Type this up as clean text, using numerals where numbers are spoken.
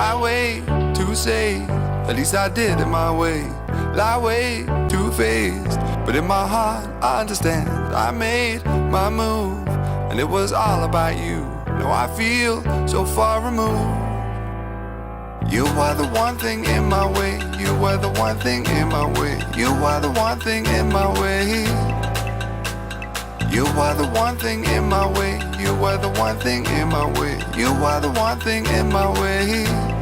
Why wait to say? At least I did it my way. Lie way too faced, but in my heart I understand. I made my move, and it was all about you. Now I feel so far removed. You were the one thing in my way. You were the one thing in my way. You were the one thing in my way. You were the one thing in my way. You were the one thing in my way. You were the one thing in my way.